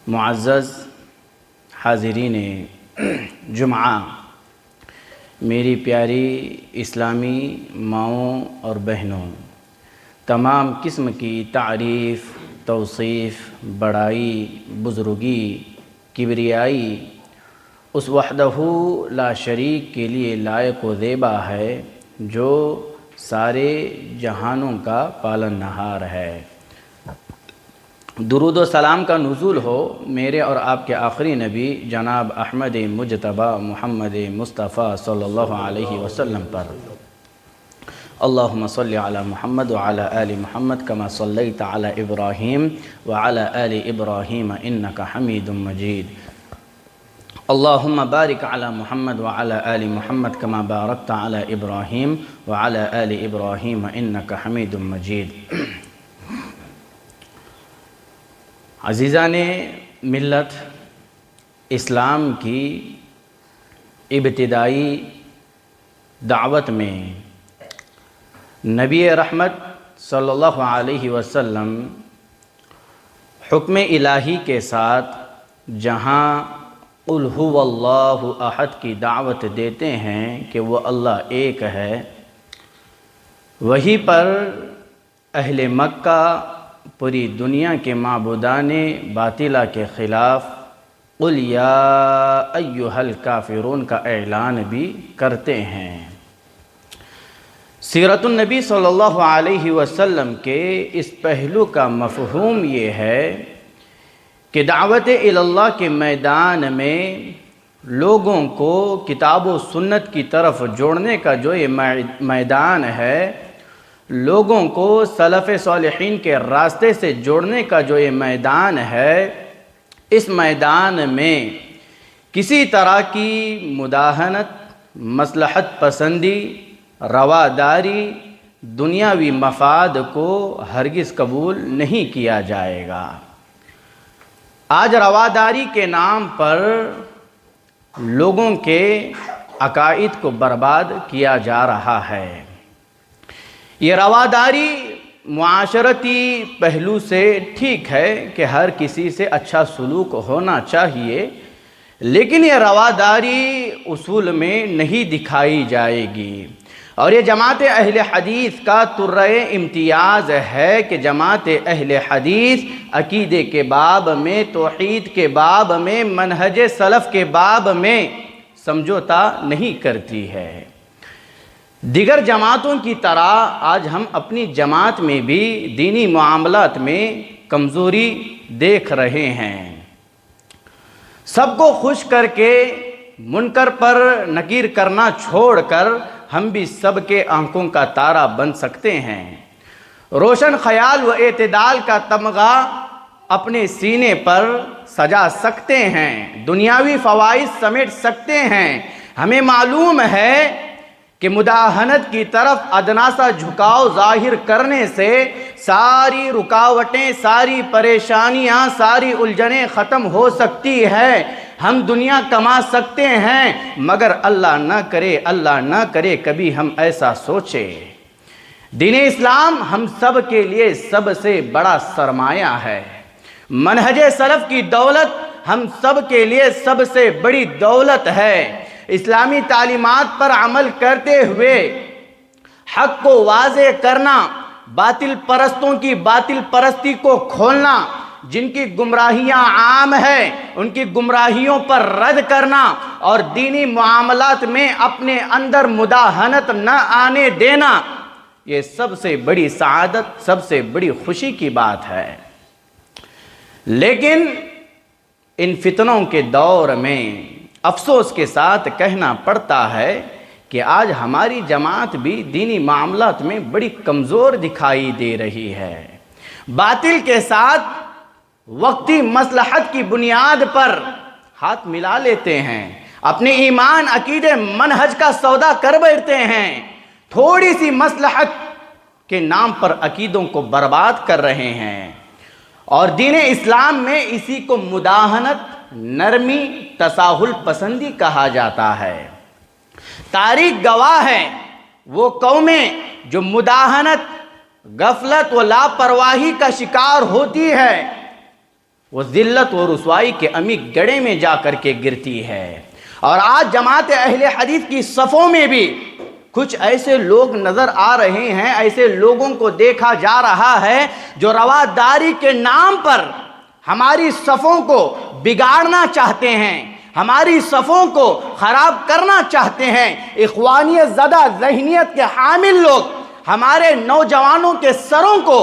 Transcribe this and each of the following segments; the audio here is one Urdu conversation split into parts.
معزز حاضرین جمعہ، میری پیاری اسلامی ماؤں اور بہنوں، تمام قسم کی تعریف، توصیف، بڑائی، بزرگی، کبریائی اس وحدہ لا شریک کے لیے لائق و زیبا ہے جو سارے جہانوں کا پالنہار ہے۔ درود و سلام کا نزول ہو میرے اور آپ کے آخری نبی جناب احمد مجتبی محمد مصطفیٰ صلی اللہ علیہ وسلم پر۔ اللہم صلی علی محمد وعلی آل محمد کما صلیت علی ابراہیم وعلی آل ابراہیم انکا حمید مجید۔ اللہم بارک علی محمد وعلی آل محمد کما بارکت علی ابراہیم وعلی آل ابراہیم انکا حمید مجید۔ عزیزان ملت، اسلام کی ابتدائی دعوت میں نبی رحمت صلی اللہ علیہ وسلم حکم الہی کے ساتھ جہاں قل هو اللہ احد کی دعوت دیتے ہیں کہ وہ اللہ ایک ہے، وہی پر اہل مکہ پوری دنیا کے معبودان باطلہ کے خلاف قل یا ایہا الکافرون کا اعلان بھی کرتے ہیں۔ سیرت النبی صلی اللہ علیہ وسلم کے اس پہلو کا مفہوم یہ ہے کہ دعوت اللہ کے میدان میں لوگوں کو کتاب و سنت کی طرف جوڑنے کا جو یہ میدان ہے، لوگوں کو سلف صالحین کے راستے سے جوڑنے کا جو یہ میدان ہے، اس میدان میں کسی طرح کی مداہنت، مصلحت پسندی، رواداری، دنیاوی مفاد کو ہرگز قبول نہیں کیا جائے گا۔ آج رواداری کے نام پر لوگوں کے عقائد کو برباد کیا جا رہا ہے۔ یہ رواداری معاشرتی پہلو سے ٹھیک ہے کہ ہر کسی سے اچھا سلوک ہونا چاہیے، لیکن یہ رواداری اصول میں نہیں دکھائی جائے گی۔ اور یہ جماعت اہل حدیث کا طرۂ امتیاز ہے کہ جماعت اہل حدیث عقیدے کے باب میں، توحید کے باب میں، منہج سلف کے باب میں سمجھوتا نہیں کرتی ہے۔ دیگر جماعتوں کی طرح آج ہم اپنی جماعت میں بھی دینی معاملات میں کمزوری دیکھ رہے ہیں۔ سب کو خوش کر کے منکر پر نکیر کرنا چھوڑ کر ہم بھی سب کے آنکھوں کا تارا بن سکتے ہیں۔ روشن خیال و اعتدال کا تمغہ اپنے سینے پر سجا سکتے ہیں، دنیاوی فوائد سمیٹ سکتے ہیں۔ ہمیں معلوم ہے کہ مداہنت کی طرف ادنا سا جھکاؤ ظاہر کرنے سے ساری رکاوٹیں، ساری پریشانیاں، ساری الجھنیں ختم ہو سکتی ہے۔ ہم دنیا کما سکتے ہیں، مگر اللہ نہ کرے کبھی ہم ایسا سوچے۔ دین اسلام ہم سب کے لیے سب سے بڑا سرمایہ ہے۔ منہج سلف کی دولت ہم سب کے لیے سب سے بڑی دولت ہے۔ اسلامی تعلیمات پر عمل کرتے ہوئے حق کو واضح کرنا، باطل پرستوں کی باطل پرستی کو کھولنا، جن کی گمراہیاں عام ہیں ان کی گمراہیوں پر رد کرنا، اور دینی معاملات میں اپنے اندر مداہنت نہ آنے دینا، یہ سب سے بڑی سعادت، سب سے بڑی خوشی کی بات ہے۔ لیکن ان فتنوں کے دور میں افسوس کے ساتھ کہنا پڑتا ہے کہ آج ہماری جماعت بھی دینی معاملات میں بڑی کمزور دکھائی دے رہی ہے۔ باطل کے ساتھ وقتی مصلحت کی بنیاد پر ہاتھ ملا لیتے ہیں، اپنے ایمان، عقیدے، منہج کا سودا کر بیٹھتے ہیں، تھوڑی سی مصلحت کے نام پر عقیدوں کو برباد کر رہے ہیں۔ اور دین اسلام میں اسی کو مداہنت، نرمی، تساہل پسندی کہا جاتا ہے۔ تاریخ گواہ ہے وہ قومیں جو مداہنت، غفلت و لاپرواہی کا شکار ہوتی ہے، وہ ذلت و رسوائی کے عمیق گڑھے میں جا کر کے گرتی ہے۔ اور آج جماعت اہل حدیث کی صفوں میں بھی کچھ ایسے لوگ نظر آ رہے ہیں، ایسے لوگوں کو دیکھا جا رہا ہے جو رواداری کے نام پر ہماری صفوں کو بگاڑنا چاہتے ہیں، ہماری صفوں کو خراب کرنا چاہتے ہیں۔ اخوانیت زدہ ذہنیت کے حامل لوگ ہمارے نوجوانوں کے سروں کو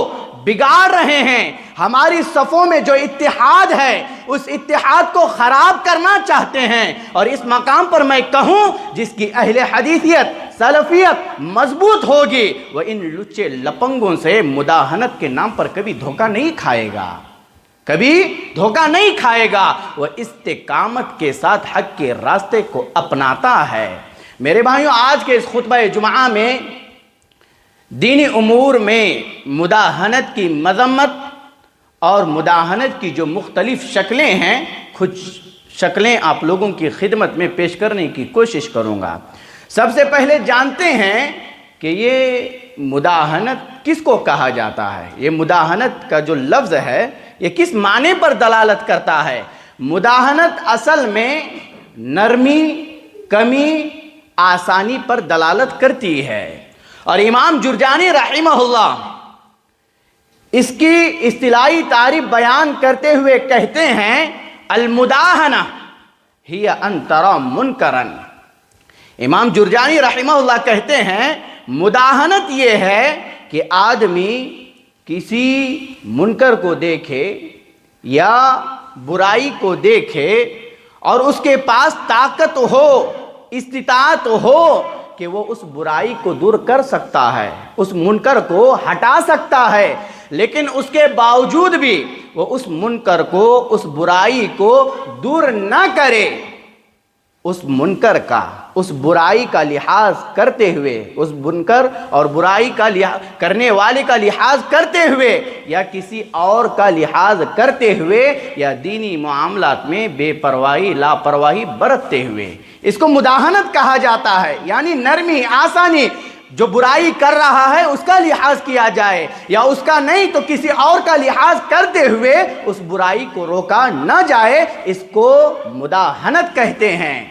بگاڑ رہے ہیں، ہماری صفوں میں جو اتحاد ہے اس اتحاد کو خراب کرنا چاہتے ہیں۔ اور اس مقام پر میں کہوں، جس کی اہل حدیثیت سلفیت مضبوط ہوگی وہ ان لچے لپنگوں سے مداہنت کے نام پر کبھی دھوکہ نہیں کھائے گا، کبھی دھوکہ نہیں کھائے گا۔ وہ استقامت کے ساتھ حق کے راستے کو اپناتا ہے۔ میرے بھائیوں، آج کے اس خطبہ جمعہ میں دینی امور میں مداہنت کی مذمت اور مداہنت کی جو مختلف شکلیں ہیں، کچھ شکلیں آپ لوگوں کی خدمت میں پیش کرنے کی کوشش کروں گا۔ سب سے پہلے جانتے ہیں کہ یہ مداہنت کس کو کہا جاتا ہے، یہ مداہنت کا جو لفظ ہے یہ کس معنی پر دلالت کرتا ہے۔ مداہنت اصل میں نرمی، کمی، آسانی پر دلالت کرتی ہے۔ اور امام جرجانی رحمہ اللہ اس کی اصطلاحی تعریف بیان کرتے ہوئے کہتے ہیں، المداہنہ ہی ان تری منکرا۔ امام جرجانی رحمہ اللہ کہتے ہیں مداہنت یہ ہے کہ آدمی کسی منکر کو دیکھے یا برائی کو دیکھے اور اس کے پاس طاقت ہو، استطاعت ہو کہ وہ اس برائی کو دور کر سکتا ہے، اس منکر کو ہٹا سکتا ہے، لیکن اس کے باوجود بھی وہ اس منکر کو، اس برائی کو دور نہ کرے، اس منکر کا، اس برائی کا لحاظ کرتے ہوئے، اس منکر اور برائی کا کرنے والے کا لحاظ کرتے ہوئے یا کسی اور کا لحاظ کرتے ہوئے یا دینی معاملات میں بے پرواہی، لاپرواہی برتتے ہوئے، اس کو مداہنت کہا جاتا ہے۔ یعنی نرمی، آسانی، جو برائی کر رہا ہے اس کا لحاظ کیا جائے، یا اس کا نہیں تو کسی اور کا لحاظ کرتے ہوئے اس برائی کو روکا نہ جائے، اس کو مداہنت کہتے ہیں۔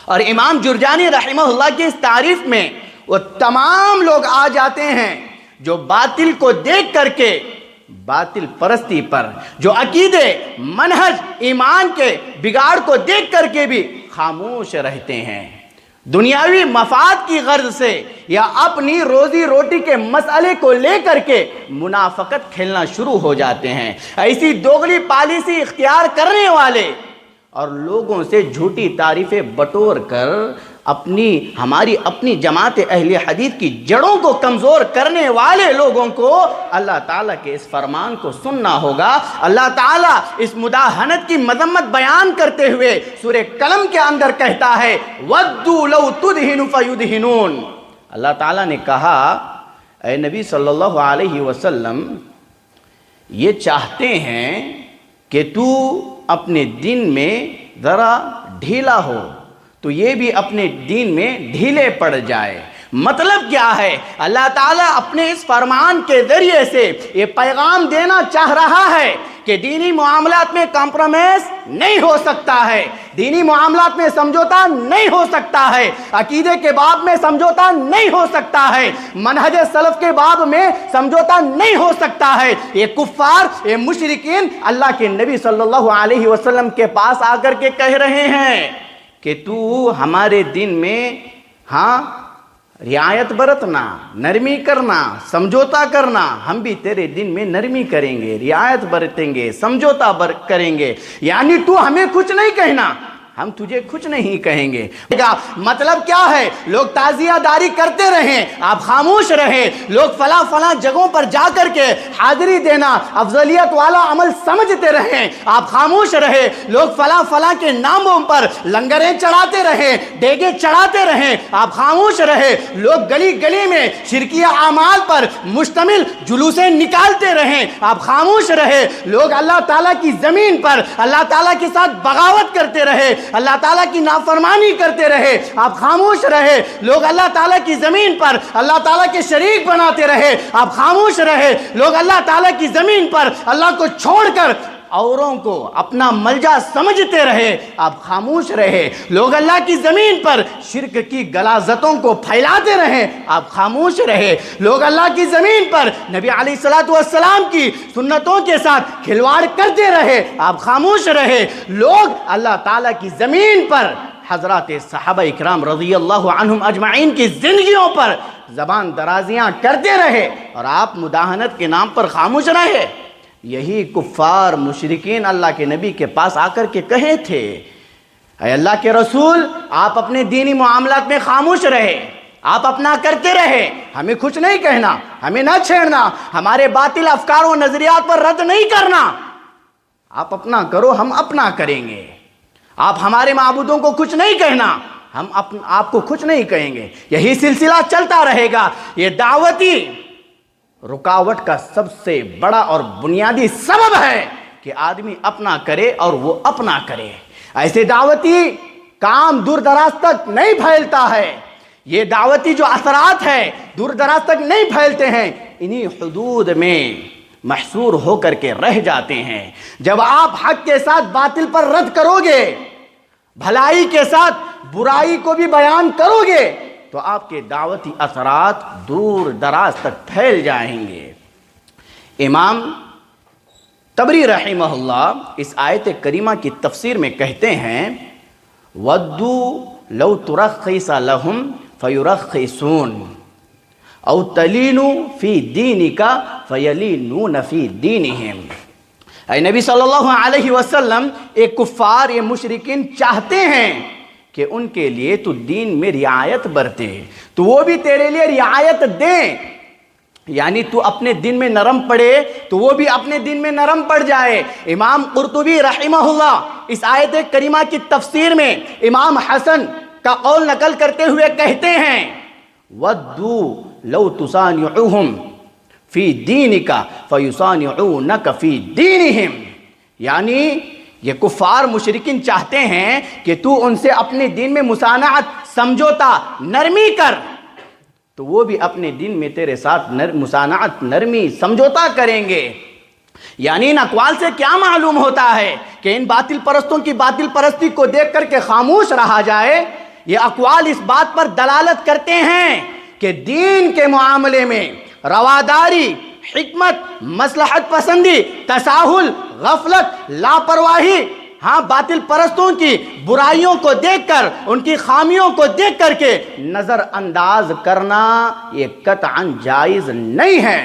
اور امام جرجانی رحمہ اللہ کی اس تعریف میں وہ تمام لوگ آ جاتے ہیں جو باطل کو دیکھ کر کے، باطل پرستی پر، جو عقیدے، منہج، ایمان کے بگاڑ کو دیکھ کر کے بھی خاموش رہتے ہیں، دنیاوی مفاد کی غرض سے یا اپنی روزی روٹی کے مسئلے کو لے کر کے منافقت کھیلنا شروع ہو جاتے ہیں۔ ایسی دوغلی پالیسی اختیار کرنے والے اور لوگوں سے جھوٹی تعریفیں بٹور کر ہماری اپنی جماعت اہل حدیث کی جڑوں کو کمزور کرنے والے لوگوں کو اللہ تعالیٰ کے اس فرمان کو سننا ہوگا۔ اللہ تعالیٰ اس مداہنت کی مذمت بیان کرتے ہوئے سورہ قلم کے اندر کہتا ہے وَدُّوا لَوْ تُدْهِنُ فَيُدْهِنُونَ۔ اللہ تعالیٰ نے کہا اے نبی صلی اللہ علیہ وسلم، یہ چاہتے ہیں کہ تو اپنے دین میں ذرا ڈھیلا ہو، تو یہ بھی اپنے دین میں ڈھیلے پڑ جائے۔ مطلب کیا ہے؟ اللہ تعالیٰ اپنے اس فرمان کے ذریعے سے یہ پیغام دینا چاہ رہا ہے کہ دینی معاملات میں کمپرومائز نہیں ہو سکتا ہے، دینی معاملات میں سمجھوتا نہیں ہو سکتا ہے، عقیدے کے باب میں سمجھوتا نہیں ہو سکتا ہے، منہج سلف کے باب میں سمجھوتا نہیں ہو سکتا ہے۔ یہ کفار، یہ مشرکین اللہ کے نبی صلی اللہ علیہ وسلم کے پاس آ کر کے کہہ رہے ہیں کہ تو ہمارے دین میں رعایت برتنا، نرمی کرنا، سمجھوتا کرنا، ہم بھی تیرے دین میں نرمی کریں گے، رعایت برتیں گے، سمجھوتا کریں گے، یعنی تو ہمیں کچھ نہیں کہنا، ہم تجھے کچھ نہیں کہیں گے۔ مطلب کیا ہے؟ لوگ تعزیہ داری کرتے رہیں، آپ خاموش رہیں، لوگ فلاں جگہوں پر جا کر کے حاضری دینا افضلیت والا عمل سمجھتے رہیں، آپ خاموش رہیں، لوگ فلاں کے ناموں پر لنگریں چڑھاتے رہیں، ڈیگے چڑھاتے رہیں، آپ خاموش رہیں، لوگ گلی گلی میں شرکیہ اعمال پر مشتمل جلوسیں نکالتے رہیں، آپ خاموش رہیں، لوگ اللہ تعالیٰ کی زمین پر اللہ تعالیٰ کے ساتھ بغاوت کرتے رہے، اللہ تعالیٰ کی نافرمانی کرتے رہے، آپ خاموش رہے، لوگ اللہ تعالیٰ کی زمین پر اللہ تعالیٰ کے شریک بناتے رہے، آپ خاموش رہے، لوگ اللہ تعالیٰ کی زمین پر اللہ کو چھوڑ کر اوروں کو اپنا ملجا سمجھتے رہے آپ خاموش رہے، لوگ اللہ کی زمین پر شرک کی غلاظتوں کو پھیلاتے رہے آپ خاموش رہے، لوگ اللہ کی زمین پر نبی علیہ السلام کی سنتوں کے ساتھ کھلواڑ کرتے رہے آپ خاموش رہے، لوگ اللہ تعالیٰ کی زمین پر حضرات صحابہ اکرام رضی اللہ عنہم اجمعین کی زندگیوں پر زبان درازیاں کرتے رہے اور آپ مداہنت کے نام پر خاموش رہے۔ یہی کفار مشرکین اللہ کے نبی کے پاس آ کر کے کہے تھے، اے اللہ کے رسول آپ اپنے دینی معاملات میں خاموش رہے، آپ اپنا کرتے رہے، ہمیں کچھ نہیں کہنا، ہمیں نہ چھیڑنا، ہمارے باطل افکار و نظریات پر رد نہیں کرنا، آپ اپنا کرو ہم اپنا کریں گے، آپ ہمارے معبودوں کو کچھ نہیں کہنا، ہم آپ کو کچھ نہیں کہیں گے۔ یہی سلسلہ چلتا رہے گا۔ یہ دعوتی رکاوٹ کا سب سے بڑا اور بنیادی سبب ہے کہ آدمی اپنا کرے اور وہ اپنا کرے۔ ایسے دعوتی کام دور دراز تک نہیں پھیلتا ہے، یہ دعوتی جو اثرات ہے دور دراز تک نہیں پھیلتے ہیں، انہی حدود میں محصور ہو کر کے رہ جاتے ہیں۔ جب آپ حق کے ساتھ باطل پر رد کرو گے، بھلائی کے ساتھ برائی کو بھی بیان کرو گے، تو آپ کے دعوتی اثرات دور دراز تک پھیل جائیں گے۔ امام طبری رحمہ اللہ اس آیت کریمہ کی تفسیر میں کہتے ہیں، وَدُّوا لَوْ تُرَخِّصَ لَهُمْ فَيُرَخِّصُونَ او تلینو فی دینکا فیلینون فی دینہم۔ اے نبی صلی اللہ علیہ وسلم، ایک کفار یہ مشرکین چاہتے ہیں کہ ان کے لیے تو دین میں رعایت برتے، تو وہ بھی تیرے لیے رعایت دیں، یعنی تو اپنے دین میں نرم پڑے تو وہ بھی اپنے دین میں نرم پڑ جائے۔ امام قرطبی رحمہ اللہ اس آیت کریمہ کی تفسیر میں امام حسن کا قول نقل کرتے ہوئے کہتے ہیں، وَدُّوا لَوْ تُسَانِعُهُمْ فِي دِينِكَ فَيُسَانِعُونَكَ فِي دِينِهِمْ، یعنی یہ کفار مشرکین چاہتے ہیں کہ تو ان سے اپنے دین میں مسانعت، سمجھوتا، نرمی کر، تو وہ بھی اپنے دین میں تیرے ساتھ مسانعت، نرمی، سمجھوتا کریں گے۔ یعنی ان اقوال سے کیا معلوم ہوتا ہے کہ ان باطل پرستوں کی باطل پرستی کو دیکھ کر کے خاموش رہا جائے؟ یہ اقوال اس بات پر دلالت کرتے ہیں کہ دین کے معاملے میں رواداری، حکمت، مصلحت پسندی، تساہل، غفلت، لاپرواہی، باطل پرستوں کی برائیوں کو دیکھ کر، ان کی خامیوں کو دیکھ کر کے نظر انداز کرنا یہ قطعاً جائز نہیں ہے۔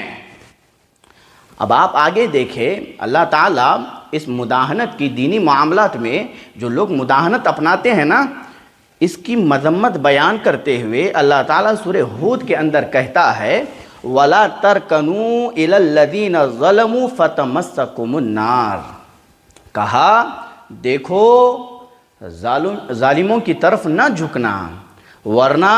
اب آپ آگے دیکھیں، اللہ تعالیٰ اس مداہنت کی دینی معاملات میں جو لوگ مداہنت اپناتے ہیں نا، اس کی مذمت بیان کرتے ہوئے اللہ تعالیٰ سورہ ہود کے اندر کہتا ہے، وَلَا تَرْكَنُوا إِلَى الَّذِينَ ظَلَمُوا فَتَمَسَّكُمُ النَّارِ، کہا دیکھو ظالموں کی طرف نہ جھکنا ورنہ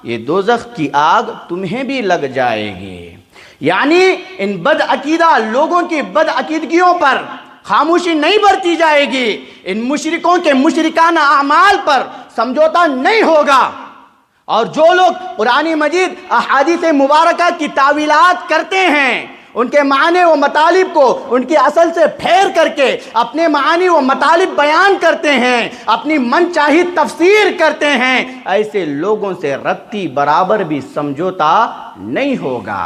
یہ دوزخ کی آگ تمہیں بھی لگ جائے گی۔ یعنی ان بد عقیدہ لوگوں کی بد عقیدگیوں پر خاموشی نہیں برتی جائے گی، ان مشرکوں کے مشرکانہ اعمال پر سمجھوتا نہیں ہوگا، اور جو لوگ قرآن مجید احادیث مبارکہ کی تعویلات کرتے ہیں، ان کے معنی و مطالب کو ان کی اصل سے پھیر کر کے اپنے معنی و مطالب بیان کرتے ہیں، اپنی من چاہی تفسیر کرتے ہیں، ایسے لوگوں سے رتی برابر بھی سمجھوتا نہیں ہوگا۔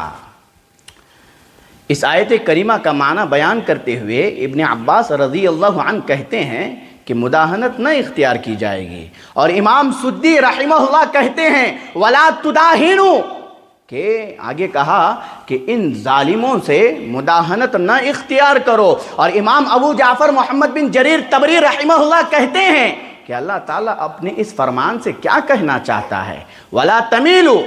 اس آیت کریمہ کا معنی بیان کرتے ہوئے ابن عباس رضی اللہ عنہ کہتے ہیں کہ مداہنت نہ اختیار کی جائے گی، اور امام سدی رحمہ اللہ کہتے ہیں وَلَا تُدَاهِنُوا، کہ آگے کہا کہ ان ظالموں سے مداہنت نہ اختیار کرو۔ اور امام ابو جعفر محمد بن جریر طبری رحمہ اللہ کہتے ہیں کہ اللہ تعالیٰ اپنے اس فرمان سے کیا کہنا چاہتا ہے، وَلَا تَمِيلُوا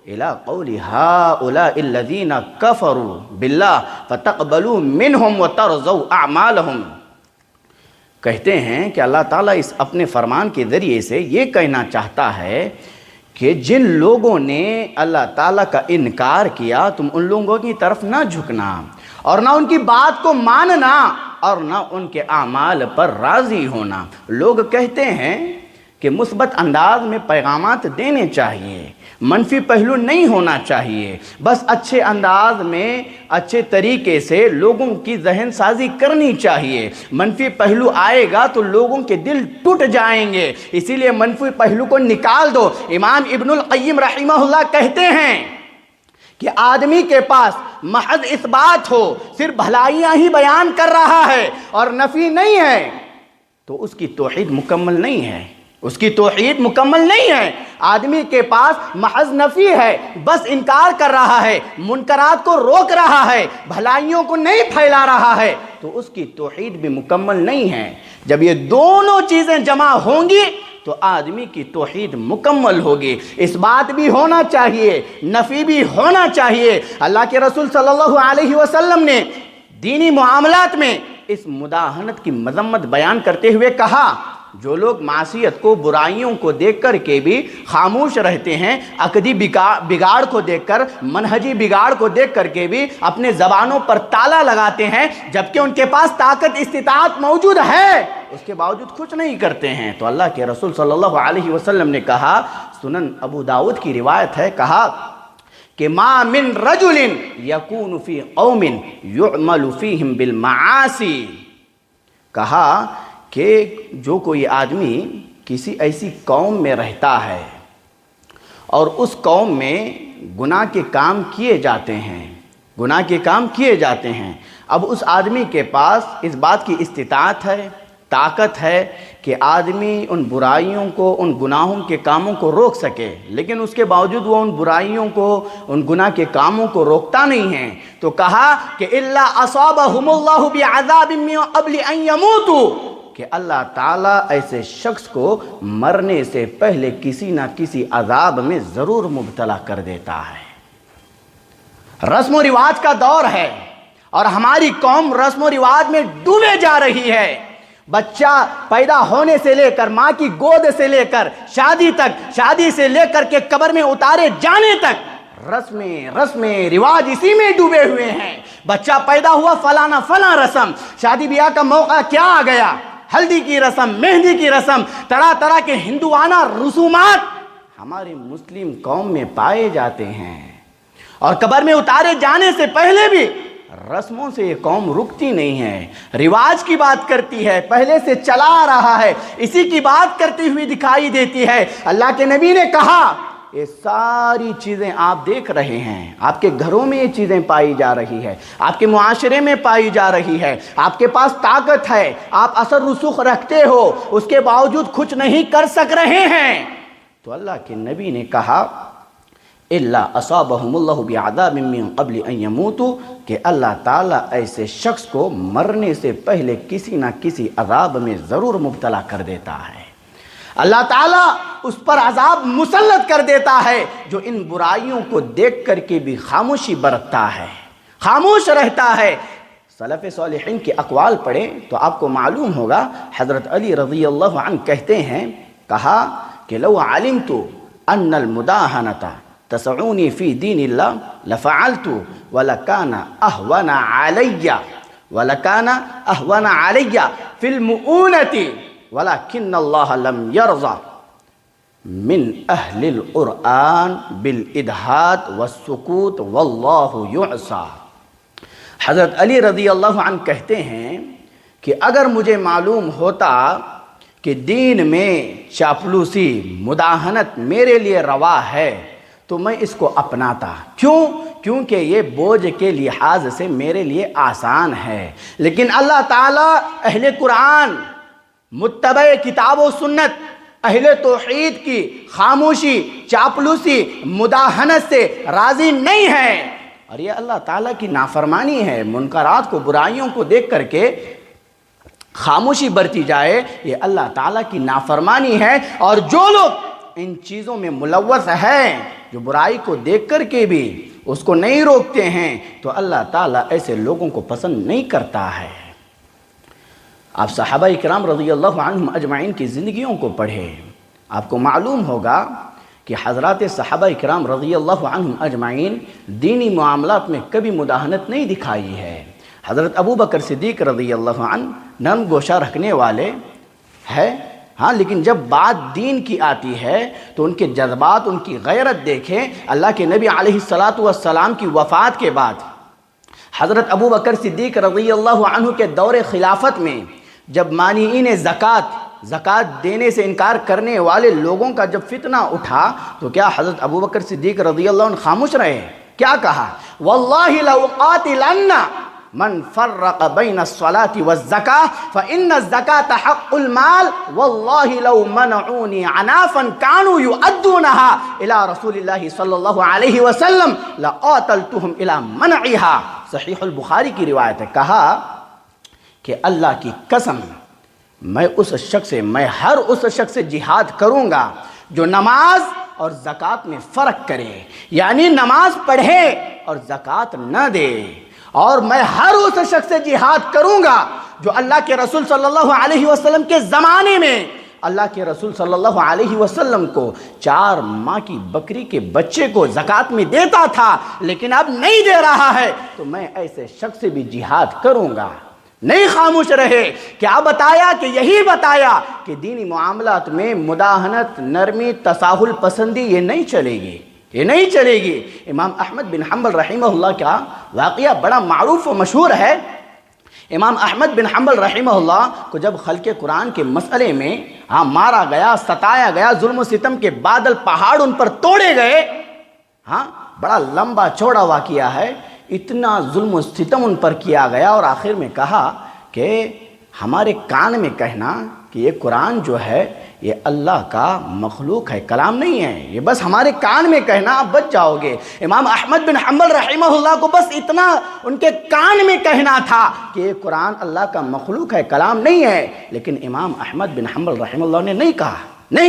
إِلَىٰ قَوْلِ هَٰؤُلَاءِ الَّذِينَ كَفَرُوا بِاللَّهِ فَتَقْبَلُوا مِنْهُمْ وَتَرْضَوْا أَعْمَالَهُمْ، کہتے ہیں کہ اللہ تعالیٰ اس اپنے فرمان کے ذریعے سے یہ کہنا چاہتا ہے کہ جن لوگوں نے اللہ تعالیٰ کا انکار کیا تم ان لوگوں کی طرف نہ جھکنا اور نہ ان کی بات کو ماننا اور نہ ان کے اعمال پر راضی ہونا۔ لوگ کہتے ہیں کہ مثبت انداز میں پیغامات دینے چاہیے، منفی پہلو نہیں ہونا چاہیے، بس اچھے انداز میں اچھے طریقے سے لوگوں کی ذہن سازی کرنی چاہیے۔ منفی پہلو آئے گا تو لوگوں کے دل ٹوٹ جائیں گے، اسی لیے منفی پہلو کو نکال دو۔ امام ابن القیم رحمہ اللہ کہتے ہیں کہ آدمی کے پاس محض اس بات ہو، صرف بھلائیاں ہی بیان کر رہا ہے اور نفی نہیں ہے، تو اس کی توحید مکمل نہیں ہے، اس کی توحید مکمل نہیں ہے۔ آدمی کے پاس محض نفی ہے، بس انکار کر رہا ہے، منکرات کو روک رہا ہے، بھلائیوں کو نہیں پھیلا رہا ہے، تو اس کی توحید بھی مکمل نہیں ہے۔ جب یہ دونوں چیزیں جمع ہوں گی تو آدمی کی توحید مکمل ہوگی۔ اس بات بھی ہونا چاہیے، نفی بھی ہونا چاہیے۔ اللہ کے رسول صلی اللہ علیہ وسلم نے دینی معاملات میں اس مداہنت کی مذمت بیان کرتے ہوئے کہا، جو لوگ معصیت کو، برائیوں کو دیکھ کر کے بھی خاموش رہتے ہیں، عقدی بگاڑ کو دیکھ کر، منہجی بگاڑ کو دیکھ کر کے بھی اپنے زبانوں پر تالا لگاتے ہیں، جبکہ ان کے پاس طاقت استطاعت موجود ہے، اس کے باوجود کچھ نہیں کرتے ہیں، تو اللہ کے رسول صلی اللہ علیہ وسلم نے کہا، سنن ابو داؤد کی روایت ہے، کہا کہ ما من رجل یکون فی قوم یعمل فیہم بالمعاصی، کہا کہ جو کوئی آدمی کسی ایسی قوم میں رہتا ہے اور اس قوم میں گناہ کے کام کیے جاتے ہیں، گناہ کے کام کیے جاتے ہیں، اب اس آدمی کے پاس اس بات کی استطاعت ہے، طاقت ہے کہ آدمی ان برائیوں کو، ان گناہوں کے کاموں کو روک سکے، لیکن اس کے باوجود وہ ان برائیوں کو، ان گناہ کے کاموں کو روکتا نہیں ہے، تو کہا کہ الا اصابہم اللہ بعذاب من قبل ان یموتوا، کہ اللہ تعالیٰ ایسے شخص کو مرنے سے پہلے کسی نہ کسی عذاب میں ضرور مبتلا کر دیتا ہے۔ رسم و رواج کا دور ہے اور ہماری قوم رسم و رواج میں ڈوبے جا رہی ہے۔ بچہ پیدا ہونے سے لے کر، ماں کی گود سے لے کر شادی تک، شادی سے لے کر کے قبر میں اتارے جانے تک رسم رواج اسی میں ڈوبے ہوئے ہیں۔ بچہ پیدا ہوا، فلانا فلاں رسم، شادی بیاہ کا موقع کیا آ گیا، ہلدی کی رسم، مہندی کی رسم، طرح طرح کے ہندوانہ رسومات ہماری مسلم قوم میں پائے جاتے ہیں، اور قبر میں اتارے جانے سے پہلے بھی رسموں سے یہ قوم رکتی نہیں ہے، رواج کی بات کرتی ہے، پہلے سے چلا آ رہا ہے، اسی کی بات کرتی ہوئی دکھائی دیتی ہے۔ اللہ کے نبی نے کہا، یہ ساری چیزیں آپ دیکھ رہے ہیں، آپ کے گھروں میں یہ چیزیں پائی جا رہی ہے، آپ کے معاشرے میں پائی جا رہی ہے، آپ کے پاس طاقت ہے، آپ اثر رسوخ رکھتے ہو، اس کے باوجود کچھ نہیں کر سک رہے ہیں، تو اللہ کے نبی نے کہا الا اصابہم اللہ بعذاب من قبل ان یموتوا، کہ اللہ تعالیٰ ایسے شخص کو مرنے سے پہلے کسی نہ کسی عذاب میں ضرور مبتلا کر دیتا ہے۔ اللہ تعالیٰ اس پر عذاب مسلط کر دیتا ہے جو ان برائیوں کو دیکھ کر کے بھی خاموشی برتتا ہے، خاموش رہتا ہے۔ سلف صالحین کے اقوال پڑھیں تو آپ کو معلوم ہوگا، حضرت علی رضی اللہ عنہ کہتے ہیں، کہا کہ لو علمت ان المداہنۃ تسعنی فی دین اللہ لفعلت ولکان اہون علی فی المؤونۃ ولكن اللہ لم يرضى من اہل القرآن بالادہاد والسکوت واللہ یعصى۔ حضرت علی رضی اللہ عنہ کہتے ہیں کہ اگر مجھے معلوم ہوتا کہ دین میں چاپلوسی، مداہنت میرے لیے روا ہے تو میں اس کو اپناتا۔ کیونکہ یہ بوجھ کے لحاظ سے میرے لیے آسان ہے، لیکن اللہ تعالیٰ اہل قرآن، متبع کتاب و سنت، اہل توحید کی خاموشی، چاپلوسی، مداہنت سے راضی نہیں ہے، اور یہ اللہ تعالیٰ کی نافرمانی ہے۔ منکرات کو، برائیوں کو دیکھ کر کے خاموشی برتی جائے، یہ اللہ تعالیٰ کی نافرمانی ہے، اور جو لوگ ان چیزوں میں ملوث ہیں، جو برائی کو دیکھ کر کے بھی اس کو نہیں روکتے ہیں، تو اللہ تعالیٰ ایسے لوگوں کو پسند نہیں کرتا ہے۔ آپ صحابہ اکرام رضی اللہ عنہم اجمعین کی زندگیوں کو پڑھیں، آپ کو معلوم ہوگا کہ حضرات صحابہ اکرام رضی اللہ عنہم اجمعین دینی معاملات میں کبھی مداہنت نہیں دکھائی ہے۔ حضرت ابو بکر صدیق رضی اللہ عنہ نرم گوشہ رکھنے والے ہیں، ہاں لیکن جب بات دین کی آتی ہے تو ان کے جذبات، ان کی غیرت دیکھیں۔ اللہ کے نبی علیہ السلام کی وفات کے بعد حضرت ابو بکر صدیق رضی اللہ عنہ کے دور خلافت میں جب مانعین زکوٰۃ دینے سے انکار کرنے والے لوگوں کا جب فتنہ اٹھا تو کیا حضرت ابو بکر صدیق رضی اللہ عنہ خاموش رہے؟ کیا کہا؟ واللہ لأقاتلن من فرق بین الصلاة والزکاة فإن الزکاة حق المال واللہ لو منعونی عنافا كانوا يؤدونها الى رسول اللہ صلی اللہ علیہ وسلم لقاتلتهم الى منعها۔ صحیح البخاری کی روایت ہے، کہا کہ اللہ کی قسم میں ہر اس شخص سے جہاد کروں گا جو نماز اور زکوٰۃ میں فرق کرے، یعنی نماز پڑھے اور زکوٰۃ نہ دے، اور میں ہر اس شخص سے جہاد کروں گا جو اللہ کے رسول صلی اللہ علیہ وسلم کے زمانے میں اللہ کے رسول صلی اللہ علیہ وسلم کو 4 ماہ کی بکری کے بچے کو زکوٰۃ میں دیتا تھا لیکن اب نہیں دے رہا ہے، تو میں ایسے شخص سے بھی جہاد کروں گا۔ نہیں خاموش رہے، کیا بتایا کہ یہی بتایا کہ دینی معاملات میں مداہنت، نرمی، تساہل پسندی یہ نہیں چلے گی، یہ نہیں چلے گی۔ امام احمد بن حنبل رحمہ اللہ کا واقعہ بڑا معروف و مشہور ہے۔ امام احمد بن حنبل رحمہ اللہ کو جب خلق قرآن کے مسئلے میں مارا گیا، ستایا گیا، ظلم و ستم کے بادل پہاڑ ان پر توڑے گئے، بڑا لمبا چوڑا واقعہ ہے، اتنا ظلم و ستم ان پر کیا گیا، اور آخر میں کہا کہ ہمارے کان میں کہنا کہ یہ قرآن جو ہے یہ اللہ کا مخلوق ہے، کلام نہیں ہے، یہ بس ہمارے کان میں کہنا، آپ بچ جاؤ گے۔ امام احمد بن حنبل رحمہ اللہ کو بس اتنا ان کے کان میں کہنا تھا کہ یہ قرآن اللہ کا مخلوق ہے، کلام نہیں ہے، لیکن امام احمد بن حنبل رحمہ اللہ نے نہیں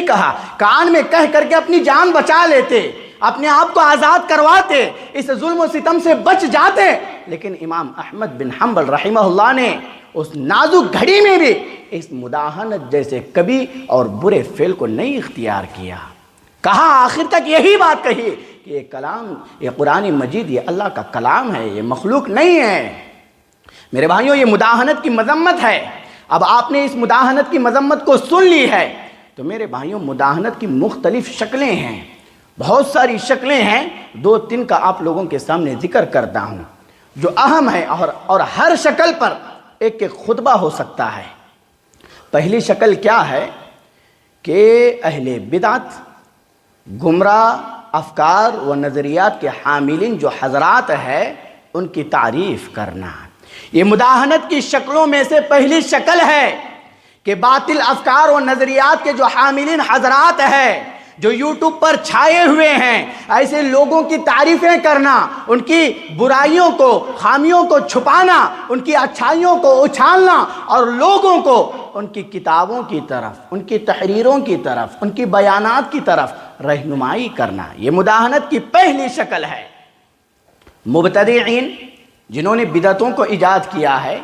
کہا، کان میں کہہ کر کے اپنی جان بچا لیتے، اپنے آپ کو آزاد کرواتے، اس ظلم و ستم سے بچ جاتے، لیکن امام احمد بن حنبل رحمہ اللہ نے اس نازک گھڑی میں بھی اس مداہنت جیسے کبھی اور برے فعل کو نہیں اختیار کیا۔ کہا آخر تک یہی بات کہی کہ یہ کلام، یہ قرآن مجید یہ اللہ کا کلام ہے، یہ مخلوق نہیں ہے۔ میرے بھائیوں، یہ مداہنت کی مذمت ہے۔ اب آپ نے اس مداہنت کی مذمت کو سن لی ہے تو میرے بھائیوں، مداہنت کی مختلف شکلیں ہیں، بہت ساری شکلیں ہیں، 2-3 کا آپ لوگوں کے سامنے ذکر کرتا ہوں جو اہم ہے، اور ہر شکل پر ایک خطبہ ہو سکتا ہے۔ پہلی شکل کیا ہے کہ اہل بدعت، گمراہ افکار و نظریات کے حاملین جو حضرات ہیں ان کی تعریف کرنا۔ یہ مداہنت کی شکلوں میں سے پہلی شکل ہے کہ باطل افکار و نظریات کے جو حاملین حضرات ہیں، جو یوٹیوب پر چھائے ہوئے ہیں، ایسے لوگوں کی تعریفیں کرنا، ان کی برائیوں کو، خامیوں کو چھپانا، ان کی اچھائیوں کو اچھالنا، اور لوگوں کو ان کی کتابوں کی طرف، ان کی تحریروں کی طرف، ان کی بیانات کی طرف رہنمائی کرنا، یہ مداہنت کی پہلی شکل ہے۔ مبتدعین جنہوں نے بدعتوں کو ایجاد کیا ہے،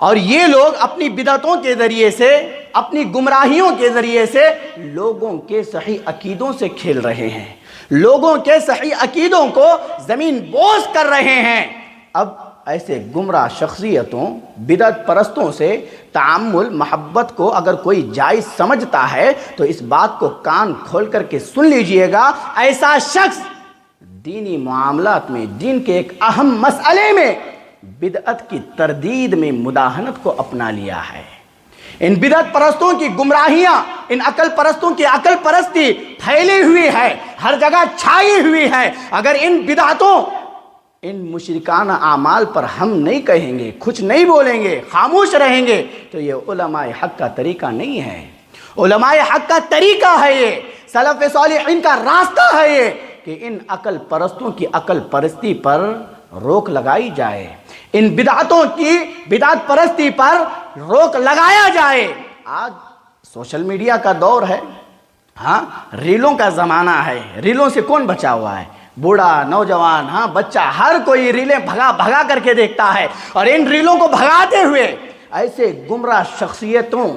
اور یہ لوگ اپنی بدعتوں کے ذریعے سے، اپنی گمراہیوں کے ذریعے سے لوگوں کے صحیح عقیدوں سے کھیل رہے ہیں، لوگوں کے صحیح عقیدوں کو زمین بوس کر رہے ہیں۔ اب ایسے گمراہ شخصیتوں، بدعت پرستوں سے تعامل، محبت کو اگر کوئی جائز سمجھتا ہے تو اس بات کو کان کھول کر کے سن لیجئے گا، ایسا شخص دینی معاملات میں، دین کے ایک اہم مسئلے میں بدعت کی تردید میں مداہنت کو اپنا لیا ہے۔ ان بدعت پرستوں کی گمراہیاں، ان عقل پرستوں کی عقل پرستی پھیلی ہوئی ہے، ہر جگہ چھائی ہوئی ہے۔ اگر ان بدعتوں، ان مشرکانہ اعمال پر ہم نہیں کہیں گے، کچھ نہیں بولیں گے، خاموش رہیں گے تو یہ علماء حق کا طریقہ نہیں ہے۔ علماء حق کا طریقہ ہے، یہ سلف صالحین کا راستہ ہے یہ کہ ان عقل پرستوں کی عقل پرستی پر روک لگائی جائے، ان بدعتوں کی بدعت پرستی پر روک لگایا جائے۔ آج سوشل میڈیا کا دور ہے، ریلوں کا زمانہ ہے، ریلوں سے کون بچا ہوا ہے؟ بوڑھا، نوجوان، بچہ، ہر کوئی ریلیں بھگا کر کے دیکھتا ہے، اور ان ریلوں کو بھگاتے ہوئے ایسے گمراہ شخصیتوں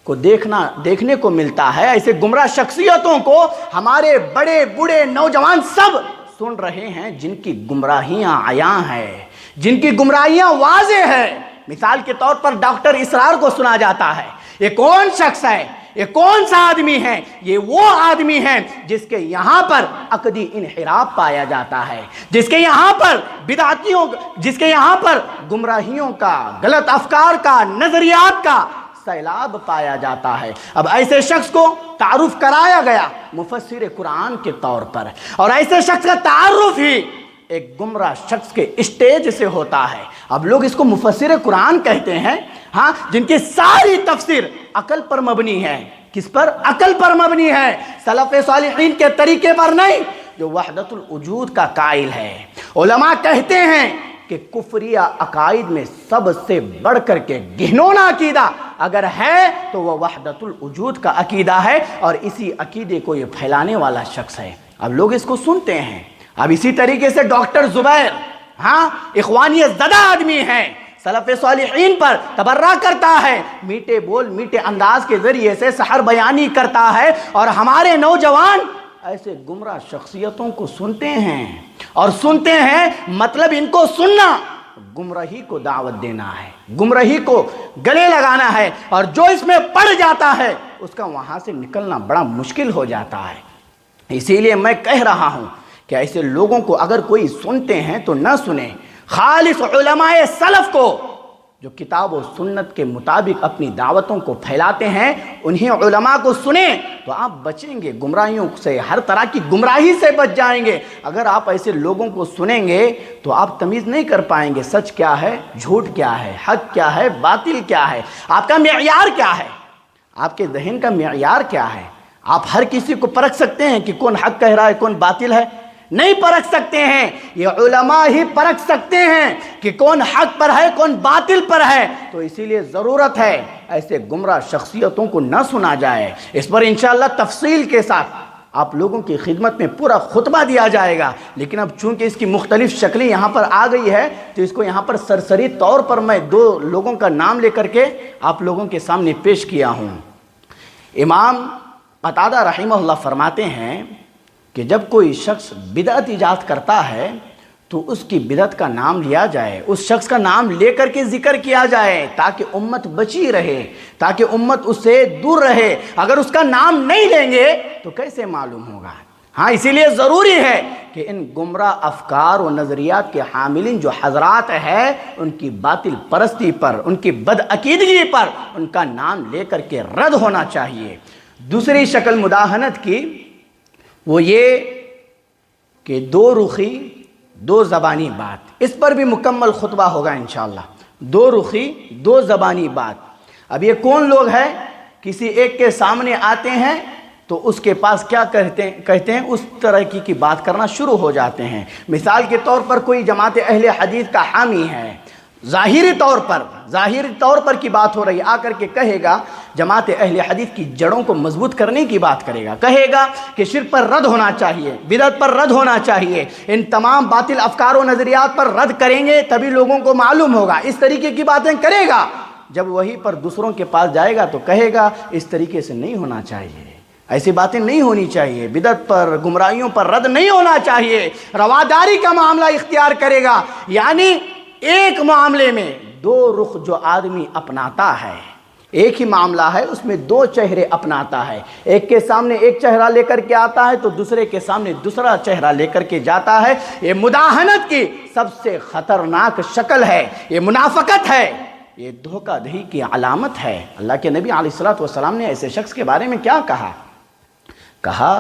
کو دیکھنے کو ملتا ہے۔ ایسے گمراہ شخصیتوں کو ہمارے بڑے بوڑھے نوجوان سب سن رہے ہیں، جن کی گمراہیاں عیاں ہیں، جن کی گمراہیاں واضح ہیں۔ مثال کے طور پر ڈاکٹر اسرار کو سنا جاتا ہے، یہ کون شخص ہے، یہ کون سا آدمی ہے؟ یہ وہ آدمی ہے جس کے یہاں پر عقدی انحراف پایا جاتا ہے، جس کے یہاں پر بدعتیوں، جس کے یہاں پر گمراہیوں کا، غلط افکار کا، نظریات کا سیلاب پایا جاتا ہے۔ اب ایسے شخص کو تعارف کرایا گیا مفسر قرآن کے طور پر، اور ایسے شخص کا تعارف ہی ایک گمراہ شخص کے اسٹیج سے ہوتا ہے۔ اب لوگ اس کو مفسر قرآن کہتے ہیں، ہاں، جن کی ساری تفسیر عقل پر مبنی ہے۔ کس پر؟ عقل پر مبنی ہے، سلف صالحین کے طریقے پر نہیں، جو وحدت الوجود کا قائل ہے۔ علماء کہتے ہیں کہ کفریہ عقائد میں سب سے بڑھ کر کے گہنونا عقیدہ اگر ہے تو وہ وحدت الوجود کا عقیدہ ہے، اور اسی عقیدے کو یہ پھیلانے والا شخص ہے۔ اب لوگ اس کو سنتے ہیں۔ اب اسی طریقے سے ڈاکٹر زبیر، ہاں، اخوانیت زدہ آدمی ہے، سلف صالحین پر تبرہ کرتا ہے، میٹھے بول میٹھے انداز کے ذریعے سے سحر بیانی کرتا ہے، اور ہمارے نوجوان ایسے گمراہ شخصیتوں کو سنتے ہیں، اور سنتے ہیں مطلب ان کو سننا گمراہی کو دعوت دینا ہے، گمراہی کو گلے لگانا ہے، اور جو اس میں پڑ جاتا ہے اس کا وہاں سے نکلنا بڑا مشکل ہو جاتا ہے۔ اسی لیے میں کہہ رہا ہوں کہ ایسے لوگوں کو اگر کوئی سنتے ہیں تو نہ سنیں۔ خالص علماء سلف کو جو کتاب و سنت کے مطابق اپنی دعوتوں کو پھیلاتے ہیں، انہیں علماء کو سنیں تو آپ بچیں گے گمراہیوں سے، ہر طرح کی گمراہی سے بچ جائیں گے۔ اگر آپ ایسے لوگوں کو سنیں گے تو آپ تمیز نہیں کر پائیں گے سچ کیا ہے، جھوٹ کیا ہے، حق کیا ہے، باطل کیا ہے، آپ کا معیار کیا ہے، آپ کے ذہن کا معیار کیا ہے۔ آپ ہر کسی کو پرکھ سکتے ہیں کہ کون حق کہہ رہا ہے، کون باطل ہے؟ نہیں پرکھ سکتے ہیں، یہ علماء ہی پرکھ سکتے ہیں کہ کون حق پر ہے، کون باطل پر ہے۔ تو اسی لیے ضرورت ہے ایسے گمراہ شخصیتوں کو نہ سنا جائے۔ اس پر انشاءاللہ تفصیل کے ساتھ آپ لوگوں کی خدمت میں پورا خطبہ دیا جائے گا، لیکن اب چونکہ اس کی مختلف شکلیں یہاں پر آ گئی ہے تو اس کو یہاں پر سرسری طور پر میں 2 لوگوں کا نام لے کر کے آپ لوگوں کے سامنے پیش کیا ہوں۔ امام قتادہ رحمہ اللہ فرماتے ہیں کہ جب کوئی شخص بدعت ایجاد کرتا ہے تو اس کی بدعت کا نام لیا جائے، اس شخص کا نام لے کر کے ذکر کیا جائے تاکہ امت بچی رہے، تاکہ امت اس سے دور رہے۔ اگر اس کا نام نہیں لیں گے تو کیسے معلوم ہوگا؟ ہاں، اسی لیے ضروری ہے کہ ان گمراہ افکار و نظریات کے حاملین جو حضرات ہیں ان کی باطل پرستی پر، ان کی بدعقیدگی پر ان کا نام لے کر کے رد ہونا چاہیے۔ دوسری شکل مداہنت کی وہ یہ کہ 2 رخی 2 زبانی بات، اس پر بھی مکمل خطبہ ہوگا انشاءاللہ۔ 2 رخی 2 زبانی بات۔ اب یہ کون لوگ ہیں؟ کسی ایک کے سامنے آتے ہیں تو اس کے پاس کیا کہتے ہیں اس طرح کی بات کرنا شروع ہو جاتے ہیں۔ مثال کے طور پر کوئی جماعت اہل حدیث کا حامی ہے، ظاہری طور پر کی بات ہو رہی، آ کر کے کہے گا جماعت اہل حدیث کی جڑوں کو مضبوط کرنے کی بات کرے گا، کہے گا کہ شرک پر رد ہونا چاہیے، بدعت پر رد ہونا چاہیے، ان تمام باطل افکار و نظریات پر رد کریں گے تبھی لوگوں کو معلوم ہوگا، اس طریقے کی باتیں کرے گا۔ جب وہی پر دوسروں کے پاس جائے گا تو کہے گا اس طریقے سے نہیں ہونا چاہیے، ایسی باتیں نہیں ہونی چاہیے، بدعت پر، گمراہیوں پر رد نہیں ہونا چاہیے، رواداری کا معاملہ اختیار کرے گا۔ یعنی ایک معاملے میں 2 رخ جو آدمی اپناتا ہے، ایک ہی معاملہ ہے اس میں 2 چہرے اپناتا ہے، ایک کے سامنے ایک چہرہ لے کر کے آتا ہے تو دوسرے کے سامنے دوسرا چہرہ لے کر کے جاتا ہے۔ یہ مداہنت کی سب سے خطرناک شکل ہے، یہ منافقت ہے، یہ دھوکہ دہی کی علامت ہے۔ اللہ کے نبی علیہ الصلوۃ والسلام نے ایسے شخص کے بارے میں کیا کہا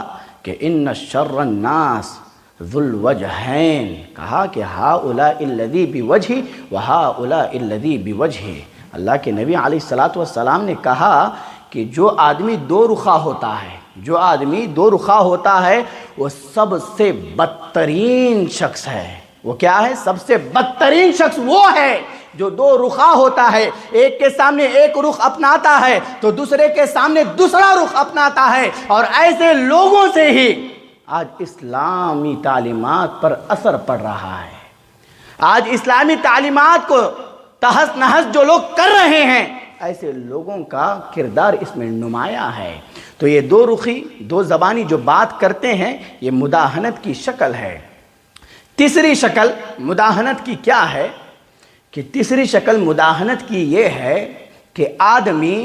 کہ ان شر الناس ذو الوجہین، کہا کہ ہؤلاء الذی بوجہ وہؤلاء الذی بوجہ۔ اللہ کے نبی علیہ الصلوۃ والسلام نے کہا کہ جو آدمی 2 رخا ہوتا ہے، جو آدمی 2 رخا ہوتا ہے وہ سب سے بدترین شخص ہے۔ وہ کیا ہے؟ سب سے بدترین شخص وہ ہے جو 2 رخا ہوتا ہے، ایک کے سامنے ایک رخ اپناتا ہے تو دوسرے کے سامنے دوسرا رخ اپناتا ہے، اور ایسے لوگوں سے ہی آج اسلامی تعلیمات پر اثر پڑ رہا ہے۔ آج اسلامی تعلیمات کو تہس نہس جو لوگ کر رہے ہیں، ایسے لوگوں کا کردار اس میں نمایاں ہے۔ تو یہ 2 رخی 2 زبانی جو بات کرتے ہیں یہ مداہنت کی شکل ہے۔ تیسری شکل مداہنت کی کیا ہے کہ تیسری شکل مداہنت کی یہ ہے کہ آدمی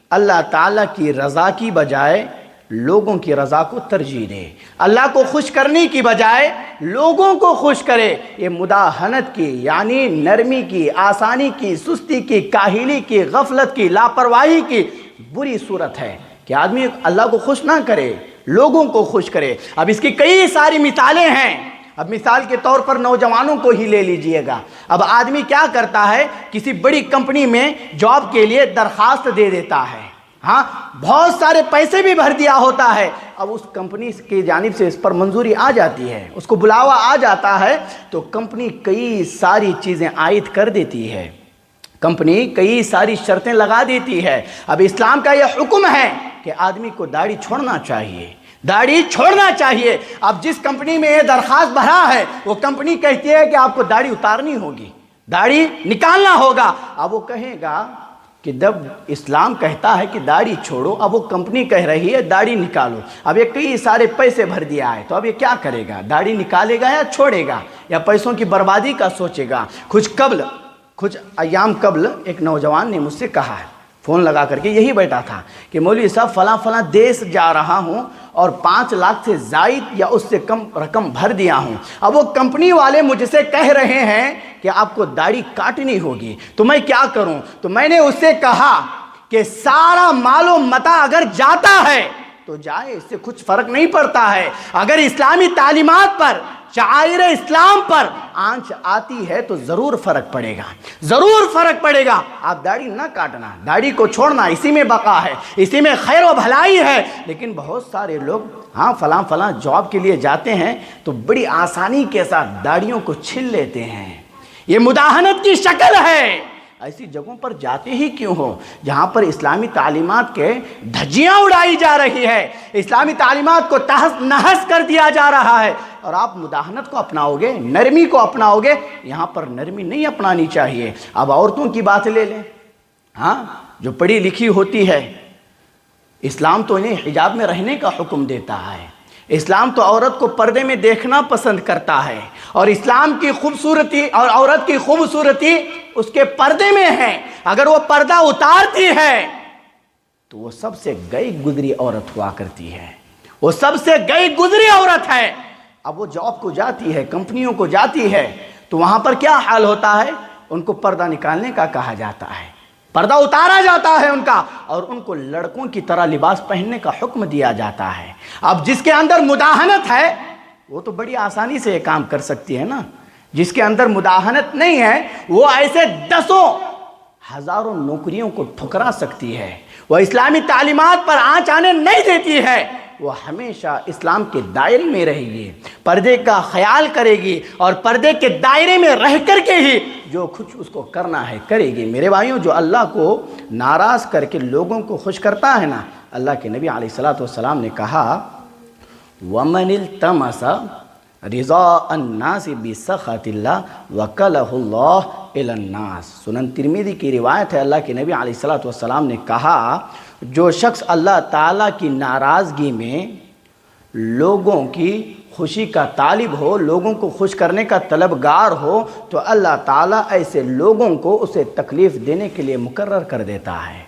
اللہ تعالیٰ کی رضا کی بجائے لوگوں کی رضا کو ترجیح دے، اللہ کو خوش کرنے کی بجائے لوگوں کو خوش کرے۔ یہ مداہنت کی یعنی نرمی کی، آسانی کی، سستی کی، کاہلی کی، غفلت کی، لاپرواہی کی بری صورت ہے کہ آدمی اللہ کو خوش نہ کرے، لوگوں کو خوش کرے۔ اب اس کی کئی ساری مثالیں ہیں۔ اب مثال کے طور پر نوجوانوں کو ہی لے لیجئے گا۔ اب آدمی کیا کرتا ہے، کسی بڑی کمپنی میں جاب کے لیے درخواست دے دیتا ہے، ہاں بہت سارے پیسے بھی بھر دیا ہوتا ہے۔ اب اس کمپنی کی جانب سے اس پر منظوری آ جاتی ہے، اس کو بلاوا آ جاتا ہے، تو کمپنی کئی ساری چیزیں عائد کر دیتی ہے، کمپنی کئی ساری شرطیں لگا دیتی ہے۔ اب اسلام کا یہ حکم ہے کہ آدمی کو داڑھی چھوڑنا چاہیے، داڑھی چھوڑنا چاہیے۔ اب جس کمپنی میں یہ درخواست بھرا ہے وہ کمپنی کہتی ہے کہ آپ کو داڑھی اتارنی ہوگی، داڑھی نکالنا ہوگا۔ اب وہ کہے گا کہ جب اسلام کہتا ہے کہ داڑھی چھوڑو، اب وہ کمپنی کہہ رہی ہے داڑھی نکالو۔ اب یہ کئی سارے پیسے بھر دیا ہے، تو اب یہ کیا کرے گا، داڑھی نکالے گا یا چھوڑے گا، یا پیسوں کی بربادی کا سوچے گا؟ کچھ ایام قبل ایک نوجوان نے مجھ سے کہا ہے، فون لگا کر کے یہی بیٹھا تھا کہ مولوی صاحب فلاں دیش جا رہا ہوں اور 5 لاکھ سے زائد یا اس سے کم رقم بھر دیا ہوں۔ اب وہ کمپنی والے مجھ سے کہہ رہے ہیں کہ آپ کو داڑھی کاٹنی ہوگی، تو میں کیا کروں؟ تو میں نے اس سے کہا کہ سارا مال و متاع اگر جاتا ہے تو جائے، اس سے کچھ فرق نہیں پڑتا ہے۔ اگر اسلامی تعلیمات پر، شعائر اسلام پر آنچ آتی ہے تو ضرور فرق پڑے گا، ضرور فرق پڑے گا۔ آپ داڑھی نہ کاٹنا، داڑھی کو چھوڑنا، اسی میں بقا ہے، اسی میں خیر و بھلائی ہے۔ لیکن بہت سارے لوگ ہاں فلاں جاب کے لیے جاتے ہیں تو بڑی آسانی کے ساتھ داڑھیوں کو چھل لیتے ہیں۔ یہ مداہنت کی شکل ہے۔ ایسی جگہوں پر جاتے ہی کیوں ہو جہاں پر اسلامی تعلیمات کے دھجیاں اڑائی جا رہی ہے، اسلامی تعلیمات کو تہس نہس کر دیا جا رہا ہے، اور آپ مداہنت کو اپناؤ گے، نرمی کو اپناؤ گے۔ یہاں پر نرمی نہیں اپنانی چاہیے۔ اب عورتوں کی بات لے لیں، ہاں جو پڑھی لکھی ہوتی ہے، اسلام تو انہیں حجاب میں رہنے کا حکم دیتا ہے، اسلام تو عورت کو پردے میں دیکھنا پسند کرتا ہے، اور اسلام کی خوبصورتی اور عورت کی خوبصورتی اس کے پردے میں ہے۔ اگر وہ پردہ اتارتی ہے تو وہ سب سے گئی گزری عورت ہوا کرتی ہے، وہ سب سے گئی گزری عورت ہے۔ اب وہ جاب کو جاتی ہے، کمپنیوں کو جاتی ہے، تو وہاں پر کیا حال ہوتا ہے؟ ان کو پردہ نکالنے کا کہا جاتا ہے، پردہ اتارا جاتا ہے ان کا، اور ان کو لڑکوں کی طرح لباس پہننے کا حکم دیا جاتا ہے۔ اب جس کے اندر مداہنت ہے وہ تو بڑی آسانی سے یہ کام کر سکتی ہے نا، جس کے اندر مداہنت نہیں ہے وہ ایسے 10,000 نوکریوں کو ٹھکرا سکتی ہے، وہ اسلامی تعلیمات پر آنچ آنے نہیں دیتی ہے، وہ ہمیشہ اسلام کے دائرے میں رہے گی، پردے کا خیال کرے گی، اور پردے کے دائرے میں رہ کر کے ہی جو کچھ اس کو کرنا ہے کرے گی۔ میرے بھائیوں، جو اللہ کو ناراض کر کے لوگوں کو خوش کرتا ہے نا، اللہ کے نبی علیہ السلام نے کہا وَمَنِ الْتَمَسَ رِضَاءَ النَّاسِ بِسَخَطِ اللَّهِ وَكَلَهُ اللَّهُ إِلَى النَّاسِ۔ سنن ترمذی کی روایت ہے، اللہ کے نبی علیہ السلام نے کہا جو شخص اللہ تعالیٰ کی ناراضگی میں لوگوں کی خوشی کا طالب ہو، لوگوں کو خوش کرنے کا طلبگار ہو، تو اللہ تعالیٰ ایسے لوگوں کو اسے تکلیف دینے کے لیے مقرر کر دیتا ہے۔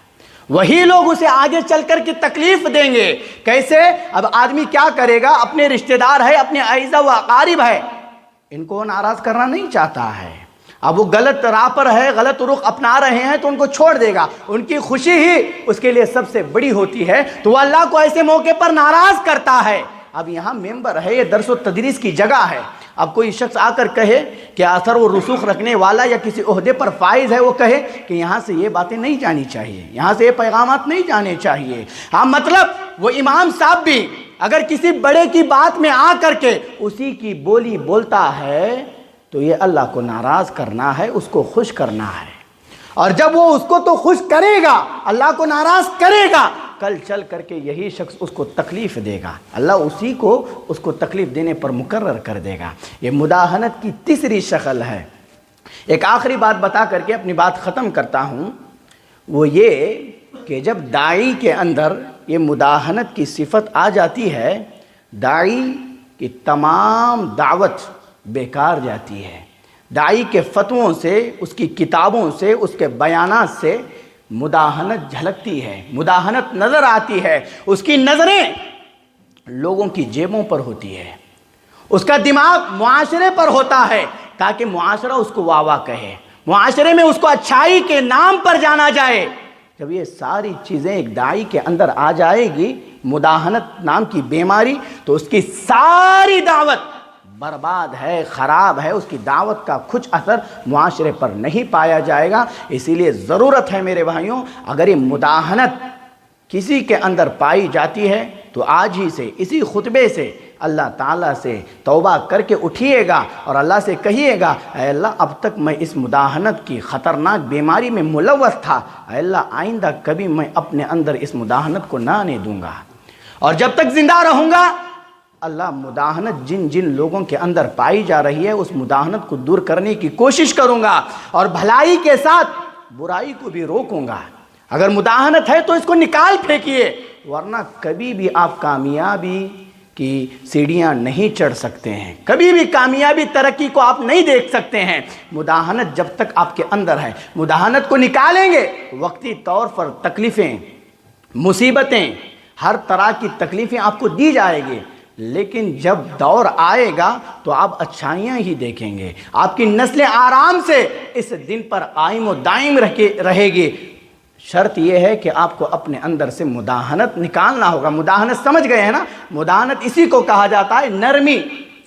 وہی لوگ اسے آگے چل کر کے تکلیف دیں گے۔ کیسے؟ اب آدمی کیا کرے گا، اپنے رشتہ دار ہے، اپنے اعزا و اقارب ہے، ان کو ناراض کرنا نہیں چاہتا ہے۔ اب وہ غلط راہ پر ہے، غلط رخ اپنا رہے ہیں تو ان کو چھوڑ دے گا، ان کی خوشی ہی اس کے لیے سب سے بڑی ہوتی ہے، تو وہ اللہ کو ایسے موقع پر ناراض کرتا ہے۔ اب یہاں ممبر ہے، یہ درس و تدریس کی جگہ ہے۔ اب کوئی شخص آ کر کہے کہ اثر و رسوخ رکھنے والا یا کسی عہدے پر فائز ہے، وہ کہے کہ یہاں سے یہ باتیں نہیں جانی چاہیے، یہاں سے یہ پیغامات نہیں جانے چاہیے۔ ہاں مطلب وہ امام صاحب بھی اگر کسی بڑے کی بات میں آ کر کے اسی کی بولی بولتا ہے تو یہ اللہ کو ناراض کرنا ہے، اس کو خوش کرنا ہے، اور جب وہ اس کو تو خوش کرے گا، اللہ کو ناراض کرے گا، کل چل کر کے یہی شخص اس کو تکلیف دے گا، اللہ اسی کو اس کو تکلیف دینے پر مقرر کر دے گا۔ یہ مداہنت کی تیسری شکل ہے۔ ایک آخری بات بتا کر کے اپنی بات ختم کرتا ہوں، وہ یہ کہ جب داعی کے اندر یہ مداہنت کی صفت آ جاتی ہے، داعی کی تمام دعوت بیکار جاتی ہے، داعی کے فتووں سے، اس کی کتابوں سے، اس کے بیانات سے مداہنت جھلکتی ہے، مداہنت نظر آتی ہے۔ اس کی نظریں لوگوں کی جیبوں پر ہوتی ہے، اس کا دماغ معاشرے پر ہوتا ہے تاکہ معاشرہ اس کو واہ واہ کہے، معاشرے میں اس کو اچھائی کے نام پر جانا جائے۔ جب یہ ساری چیزیں ایک داعی کے اندر آ جائے گی، مداہنت نام کی بیماری، تو اس کی ساری دعوت برباد ہے، خراب ہے، اس کی دعوت کا کچھ اثر معاشرے پر نہیں پایا جائے گا۔ اسی لیے ضرورت ہے میرے بھائیوں، اگر یہ مداہنت کسی کے اندر پائی جاتی ہے تو آج ہی سے اسی خطبے سے اللہ تعالیٰ سے توبہ کر کے اٹھیے گا اور اللہ سے کہیے گا، اے اللہ اب تک میں اس مداہنت کی خطرناک بیماری میں ملوث تھا، اے اللہ آئندہ کبھی میں اپنے اندر اس مداہنت کو نہ آنے دوں گا، اور جب تک زندہ رہوں گا اللہ مداہنت جن جن لوگوں کے اندر پائی جا رہی ہے اس مداہنت کو دور کرنے کی کوشش کروں گا، اور بھلائی کے ساتھ برائی کو بھی روکوں گا۔ اگر مداہنت ہے تو اس کو نکال پھینکیے، ورنہ کبھی بھی آپ کامیابی کی سیڑھیاں نہیں چڑھ سکتے ہیں، کبھی بھی کامیابی ترقی کو آپ نہیں دیکھ سکتے ہیں۔ مداہنت جب تک آپ کے اندر ہے، مداہنت کو نکالیں گے، وقتی طور پر تکلیفیں، مصیبتیں، ہر طرح کی تکلیفیں آپ کو دی جائے گی، لیکن جب دور آئے گا تو آپ اچھائیاں ہی دیکھیں گے، آپ کی نسلیں آرام سے اس دن پر قائم و دائم رہے گی۔ شرط یہ ہے کہ آپ کو اپنے اندر سے مداہنت نکالنا ہوگا۔ مداہنت سمجھ گئے ہیں نا؟ مداہنت اسی کو کہا جاتا ہے نرمی،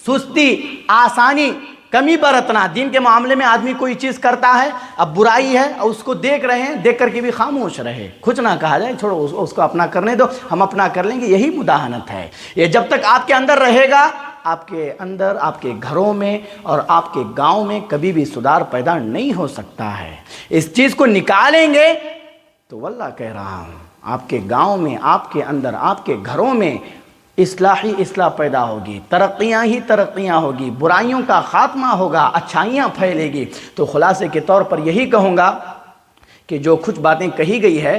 سستی، آسانی، کمی برتنا۔ دین کے معاملے میں آدمی کوئی چیز کرتا ہے، اب برائی ہے اور اس کو دیکھ رہے ہیں، دیکھ کر کے بھی خاموش رہے، کچھ نہ کہا جائے، چھوڑو اس کو اپنا کرنے دو، ہم اپنا کر لیں گے، یہی مداہنت ہے۔ یہ جب تک آپ کے اندر رہے گا، آپ کے اندر، آپ کے گھروں میں اور آپ کے گاؤں میں کبھی بھی صدار پیدا نہیں ہو سکتا ہے۔ اس چیز کو نکالیں گے تو واللہ کہہ رہا ہوں آپ کے گاؤں میں، آپ کے اندر، آپ کے گھروں میں اصلاح پیدا ہوگی، ترقیاں ہی ترقیاں ہوگی، برائیوں کا خاتمہ ہوگا، اچھائیاں پھیلے گی۔ تو خلاصے کے طور پر یہی کہوں گا کہ جو کچھ باتیں کہی گئی ہے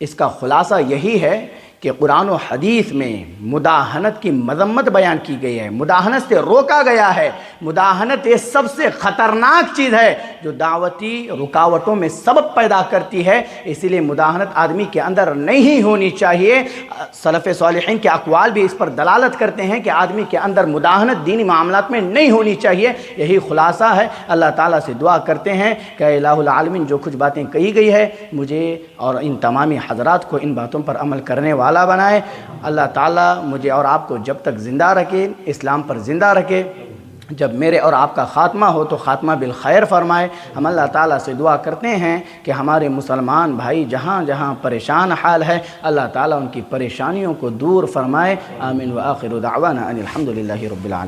اس کا خلاصہ یہی ہے کہ قرآن و حدیث میں مداہنت کی مذمت بیان کی گئی ہے، مداہنت سے روکا گیا ہے۔ مداہنت یہ سب سے خطرناک چیز ہے جو دعوتی رکاوٹوں میں سبب پیدا کرتی ہے، اسی لیے مداہنت آدمی کے اندر نہیں ہونی چاہیے۔ سلف صالحین کے اقوال بھی اس پر دلالت کرتے ہیں کہ آدمی کے اندر مداہنت دینی معاملات میں نہیں ہونی چاہیے۔ یہی خلاصہ ہے۔ اللہ تعالیٰ سے دعا کرتے ہیں کہ الہ العالمین جو کچھ باتیں کہی گئی ہے مجھے اور ان تمامی حضرات کو ان باتوں پر عمل کرنے والا بنائے۔ اللہ تعالیٰ مجھے اور آپ کو جب تک زندہ رکھے، اسلام پر زندہ رکھے، جب میرے اور آپ کا خاتمہ ہو تو خاتمہ بالخیر فرمائے۔ ہم اللہ تعالیٰ سے دعا کرتے ہیں کہ ہمارے مسلمان بھائی جہاں جہاں پریشان حال ہے اللہ تعالیٰ ان کی پریشانیوں کو دور فرمائے۔ آمین و آخر دعوانا ان الحمدللہ رب العالمین۔